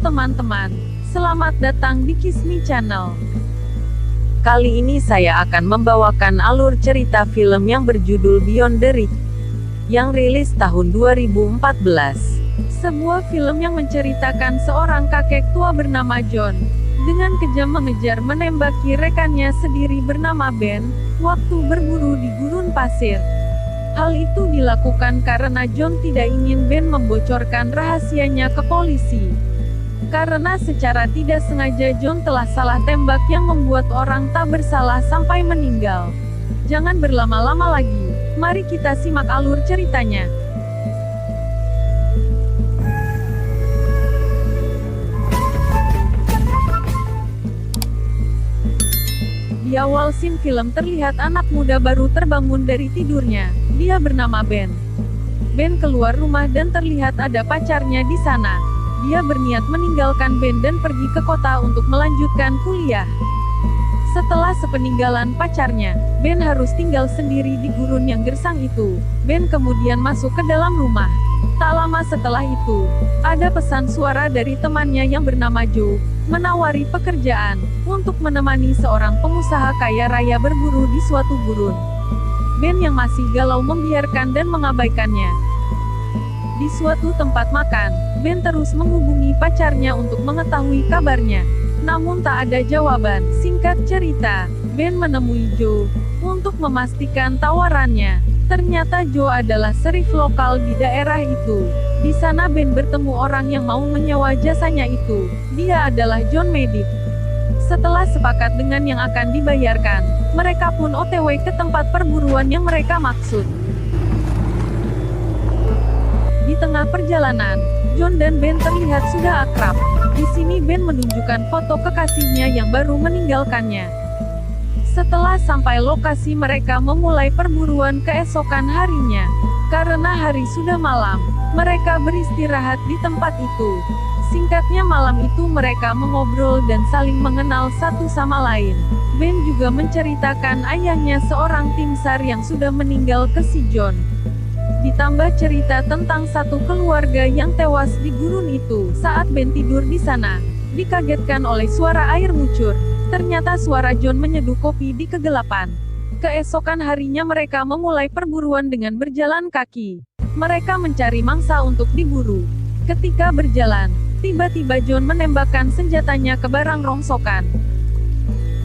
teman-teman, selamat datang di Kismi Channel. Kali ini saya akan membawakan alur cerita film yang berjudul Beyond the Reach, yang rilis tahun 2014. Sebuah film yang menceritakan seorang kakek tua bernama John, dengan kejam mengejar menembaki rekannya sendiri bernama Ben, waktu berburu di gurun pasir. Hal itu dilakukan karena John tidak ingin Ben membocorkan rahasianya ke polisi. Karena secara tidak sengaja John telah salah tembak yang membuat orang tak bersalah sampai meninggal. Jangan berlama-lama lagi, mari kita simak alur ceritanya. Di awal scene film terlihat anak muda baru terbangun dari tidurnya. Dia bernama Ben. Ben keluar rumah dan terlihat ada pacarnya di sana. Dia berniat meninggalkan Ben dan pergi ke kota untuk melanjutkan kuliah. Setelah sepeninggalan pacarnya, Ben harus tinggal sendiri di gurun yang gersang itu. Ben kemudian masuk ke dalam rumah. Tak lama setelah itu, ada pesan suara dari temannya yang bernama Joe, menawari pekerjaan, untuk menemani seorang pengusaha kaya raya berburu di suatu gurun. Ben yang masih galau membiarkan dan mengabaikannya. Di suatu tempat makan, Ben terus menghubungi pacarnya untuk mengetahui kabarnya. Namun tak ada jawaban. Singkat cerita, Ben menemui Joe, untuk memastikan tawarannya. Ternyata Joe adalah serif lokal di daerah itu. Di sana Ben bertemu orang yang mau menyewa jasanya itu. Dia adalah John Medic. Setelah sepakat dengan yang akan dibayarkan, mereka pun OTW ke tempat perburuan yang mereka maksud. Di tengah perjalanan, John dan Ben terlihat sudah akrab. Di sini Ben menunjukkan foto kekasihnya yang baru meninggalkannya. Setelah sampai lokasi, mereka memulai perburuan keesokan harinya. Karena hari sudah malam, mereka beristirahat di tempat itu. Singkatnya malam itu mereka mengobrol dan saling mengenal satu sama lain. Ben juga menceritakan ayahnya seorang tim SAR yang sudah meninggal ke si John. Ditambah cerita tentang satu keluarga yang tewas di gurun itu. Saat Ben tidur di sana, dikagetkan oleh suara air muncur. Ternyata suara John menyeduh kopi di kegelapan. Keesokan harinya mereka memulai perburuan dengan berjalan kaki. Mereka mencari mangsa untuk diburu. Ketika berjalan, tiba-tiba John menembakkan senjatanya ke barang rongsokan.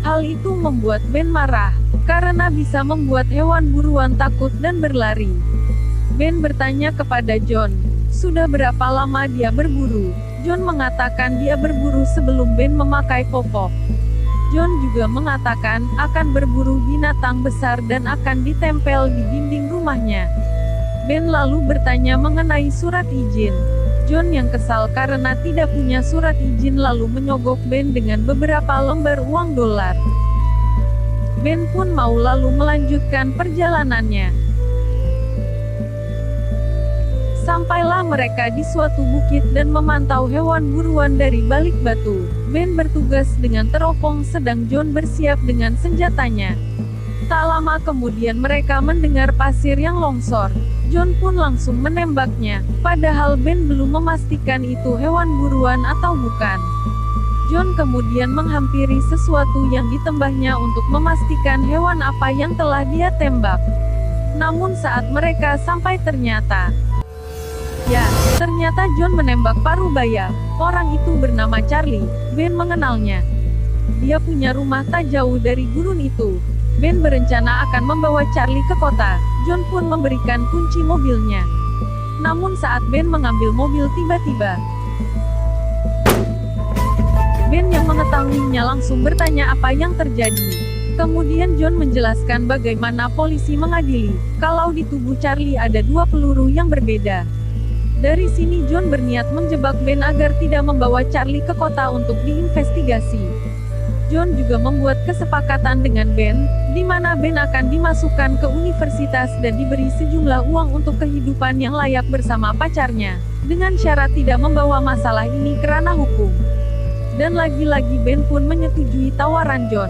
Hal itu membuat Ben marah, karena bisa membuat hewan buruan takut dan berlari. Ben bertanya kepada John, sudah berapa lama dia berburu? John mengatakan dia berburu sebelum Ben memakai popok. John juga mengatakan akan berburu binatang besar dan akan ditempel di dinding rumahnya. Ben lalu bertanya mengenai surat izin. John yang kesal karena tidak punya surat izin lalu menyogok Ben dengan beberapa lembar uang dolar. Ben pun mau lalu melanjutkan perjalanannya. Sampailah mereka di suatu bukit dan memantau hewan buruan dari balik batu. Ben bertugas dengan teropong sedang John bersiap dengan senjatanya. Tak lama kemudian mereka mendengar pasir yang longsor. John pun langsung menembaknya, padahal Ben belum memastikan itu hewan buruan atau bukan. John kemudian menghampiri sesuatu yang ditembaknya untuk memastikan hewan apa yang telah dia tembak. Namun saat mereka sampai ternyata John menembak parubaya. Orang itu bernama Charlie. Ben mengenalnya. Dia punya rumah tak jauh dari gurun itu. Ben berencana akan membawa Charlie ke kota. John pun memberikan kunci mobilnya. Namun saat Ben mengambil mobil tiba-tiba, Ben yang mengetahuinya langsung bertanya apa yang terjadi. Kemudian John menjelaskan bagaimana polisi mengadili, kalau di tubuh Charlie ada 2 peluru yang berbeda. Dari sini John berniat menjebak Ben agar tidak membawa Charlie ke kota untuk diinvestigasi. John juga membuat kesepakatan dengan Ben, di mana Ben akan dimasukkan ke universitas dan diberi sejumlah uang untuk kehidupan yang layak bersama pacarnya, dengan syarat tidak membawa masalah ini ke ranah hukum. Dan lagi-lagi Ben pun menyetujui tawaran John.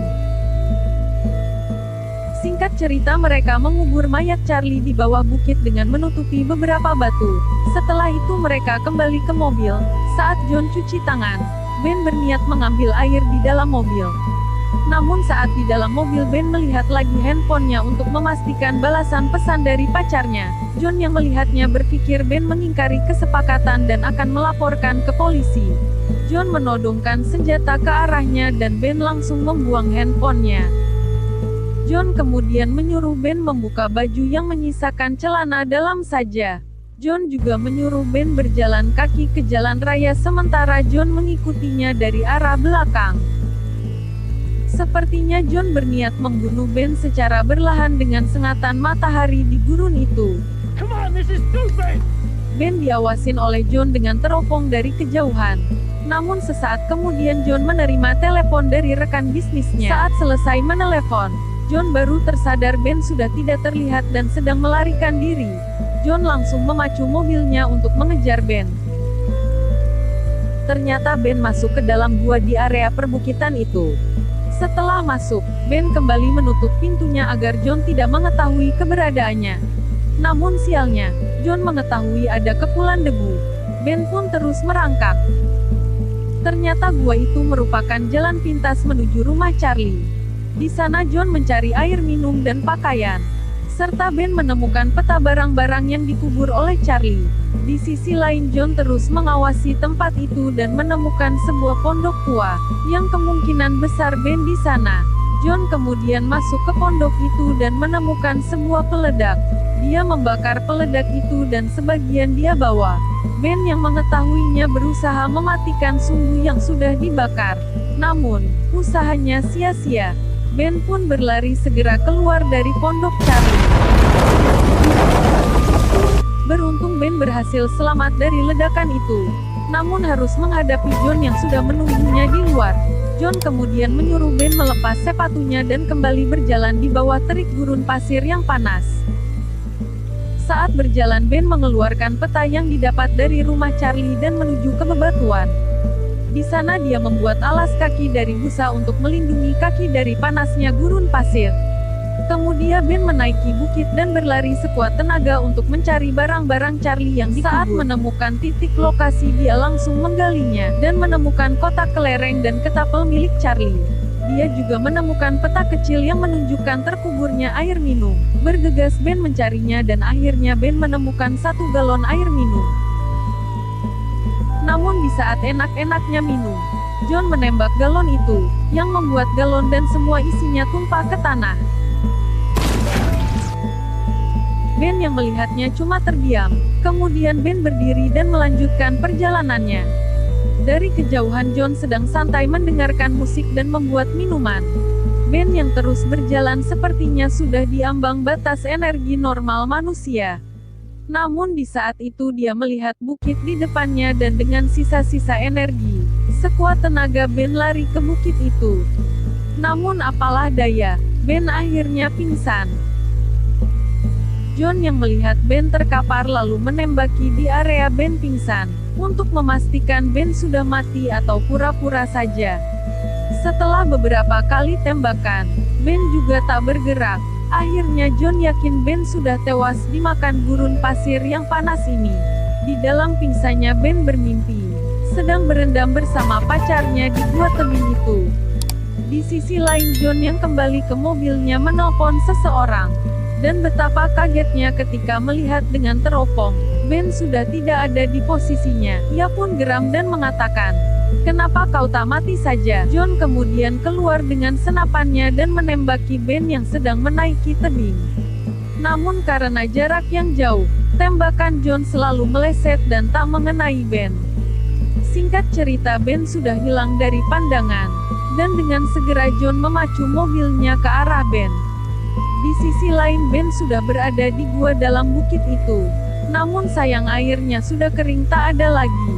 Singkat cerita, mereka mengubur mayat Charlie di bawah bukit dengan menutupi beberapa batu. Setelah itu mereka kembali ke mobil. Saat John cuci tangan, Ben berniat mengambil air di dalam mobil. Namun saat di dalam mobil, Ben melihat lagi handphonenya untuk memastikan balasan pesan dari pacarnya. John yang melihatnya berpikir Ben mengingkari kesepakatan dan akan melaporkan ke polisi. John menodongkan senjata ke arahnya dan Ben langsung membuang handphonenya. John kemudian menyuruh Ben membuka baju yang menyisakan celana dalam saja. John juga menyuruh Ben berjalan kaki ke jalan raya sementara John mengikutinya dari arah belakang. Sepertinya John berniat membunuh Ben secara berlahan dengan sengatan matahari di gurun itu. Ben diawasin oleh John dengan teropong dari kejauhan. Namun sesaat kemudian John menerima telepon dari rekan bisnisnya. Saat selesai menelepon, John baru tersadar Ben sudah tidak terlihat dan sedang melarikan diri. John langsung memacu mobilnya untuk mengejar Ben. Ternyata Ben masuk ke dalam gua di area perbukitan itu. Setelah masuk, Ben kembali menutup pintunya agar John tidak mengetahui keberadaannya. Namun sialnya, John mengetahui ada kepulan debu. Ben pun terus merangkak. Ternyata gua itu merupakan jalan pintas menuju rumah Charlie. Di sana John mencari air minum dan pakaian. Serta Ben menemukan peta barang-barang yang dikubur oleh Charlie. Di sisi lain John terus mengawasi tempat itu dan menemukan sebuah pondok tua, yang kemungkinan besar Ben di sana. John kemudian masuk ke pondok itu dan menemukan sebuah peledak. Dia membakar peledak itu dan sebagian dia bawa. Ben yang mengetahuinya berusaha mematikan sumbu yang sudah dibakar. Namun, usahanya sia-sia. Ben pun berlari segera keluar dari pondok Charlie. Beruntung Ben berhasil selamat dari ledakan itu. Namun harus menghadapi John yang sudah menunggunya di luar. John kemudian menyuruh Ben melepas sepatunya dan kembali berjalan di bawah terik gurun pasir yang panas. Saat berjalan Ben mengeluarkan peta yang didapat dari rumah Charlie dan menuju ke bebatuan. Di sana dia membuat alas kaki dari busa untuk melindungi kaki dari panasnya gurun pasir. Kemudian Ben menaiki bukit dan berlari sekuat tenaga untuk mencari barang-barang Charlie yang dikubur. Saat menemukan titik lokasi dia langsung menggalinya, dan menemukan kotak kelereng dan ketapel milik Charlie. Dia juga menemukan peta kecil yang menunjukkan terkuburnya air minum. Bergegas Ben mencarinya dan akhirnya Ben menemukan 1 galon air minum. Namun di saat enak-enaknya minum, John menembak galon itu, yang membuat galon dan semua isinya tumpah ke tanah. Ben yang melihatnya cuma terdiam. Kemudian Ben berdiri dan melanjutkan perjalanannya. Dari kejauhan John sedang santai mendengarkan musik dan membuat minuman. Ben yang terus berjalan sepertinya sudah diambang batas energi normal manusia. Namun di saat itu dia melihat bukit di depannya dan dengan sisa-sisa energi, sekuat tenaga Ben lari ke bukit itu. Namun apalah daya, Ben akhirnya pingsan. John yang melihat Ben terkapar lalu menembaki di area Ben pingsan, untuk memastikan Ben sudah mati atau pura-pura saja. Setelah beberapa kali tembakan, Ben juga tak bergerak. Akhirnya John yakin Ben sudah tewas dimakan gurun pasir yang panas ini. Di dalam pingsannya Ben bermimpi, sedang berendam bersama pacarnya di gua tebing itu. Di sisi lain John yang kembali ke mobilnya menelpon seseorang. Dan betapa kagetnya ketika melihat dengan teropong, Ben sudah tidak ada di posisinya. Ia pun geram dan mengatakan, "Kenapa kau tak mati saja?" John kemudian keluar dengan senapannya dan menembaki Ben yang sedang menaiki tebing. Namun karena jarak yang jauh, tembakan John selalu meleset dan tak mengenai Ben. Singkat cerita Ben sudah hilang dari pandangan. Dan dengan segera John memacu mobilnya ke arah Ben. Di sisi lain Ben sudah berada di gua dalam bukit itu. Namun sayang airnya sudah kering tak ada lagi.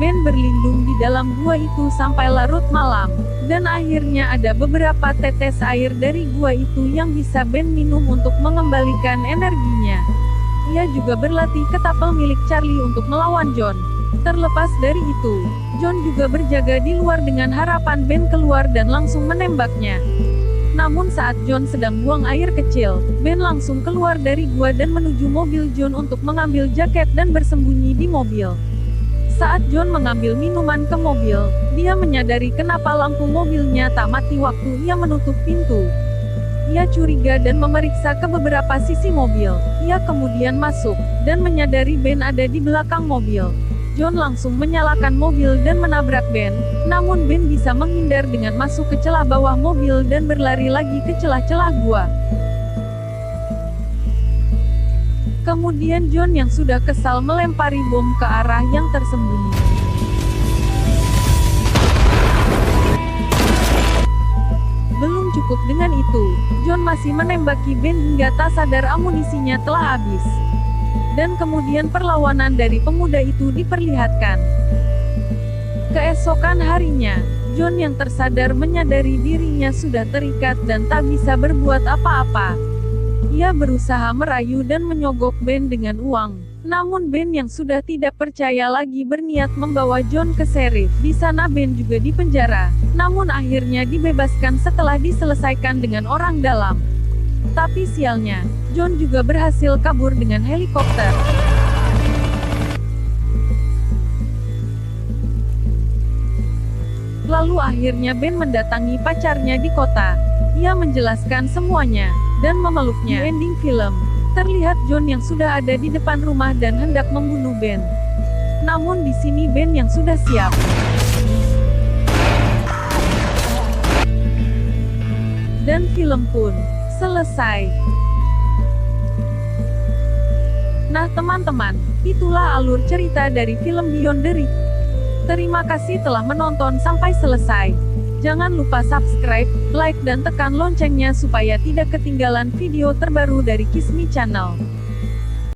Ben berlindung di dalam gua itu sampai larut malam. Dan akhirnya ada beberapa tetes air dari gua itu yang bisa Ben minum untuk mengembalikan energinya. Ia juga berlatih ketapel milik Charlie untuk melawan John. Terlepas dari itu, John juga berjaga di luar dengan harapan Ben keluar dan langsung menembaknya. Namun saat John sedang buang air kecil, Ben langsung keluar dari gua dan menuju mobil John untuk mengambil jaket dan bersembunyi di mobil. Saat John mengambil minuman ke mobil, dia menyadari kenapa lampu mobilnya tak mati waktu ia menutup pintu. Ia curiga dan memeriksa ke beberapa sisi mobil. Ia kemudian masuk, dan menyadari Ben ada di belakang mobil. John langsung menyalakan mobil dan menabrak Ben, namun Ben bisa menghindar dengan masuk ke celah bawah mobil dan berlari lagi ke celah-celah gua. Kemudian John yang sudah kesal melempari bom ke arah yang tersembunyi. Belum cukup dengan itu, John masih menembaki Ben hingga tak sadar amunisinya telah habis. Dan kemudian perlawanan dari pemuda itu diperlihatkan. Keesokan harinya, John yang tersadar menyadari dirinya sudah terikat dan tak bisa berbuat apa-apa. Ia berusaha merayu dan menyogok Ben dengan uang. Namun Ben yang sudah tidak percaya lagi berniat membawa John ke sheriff. Di sana Ben juga dipenjara, namun akhirnya dibebaskan setelah diselesaikan dengan orang dalam. Tapi sialnya, John juga berhasil kabur dengan helikopter. Lalu akhirnya Ben mendatangi pacarnya di kota. Ia menjelaskan semuanya, dan memeluknya. Di ending film, terlihat John yang sudah ada di depan rumah dan hendak membunuh Ben. Namun di sini Ben yang sudah siap. Dan film pun selesai. Nah teman-teman, itulah alur cerita dari film Beyond the Reach. Terima kasih telah menonton sampai selesai. Jangan lupa subscribe, like dan tekan loncengnya supaya tidak ketinggalan video terbaru dari Kismi Channel.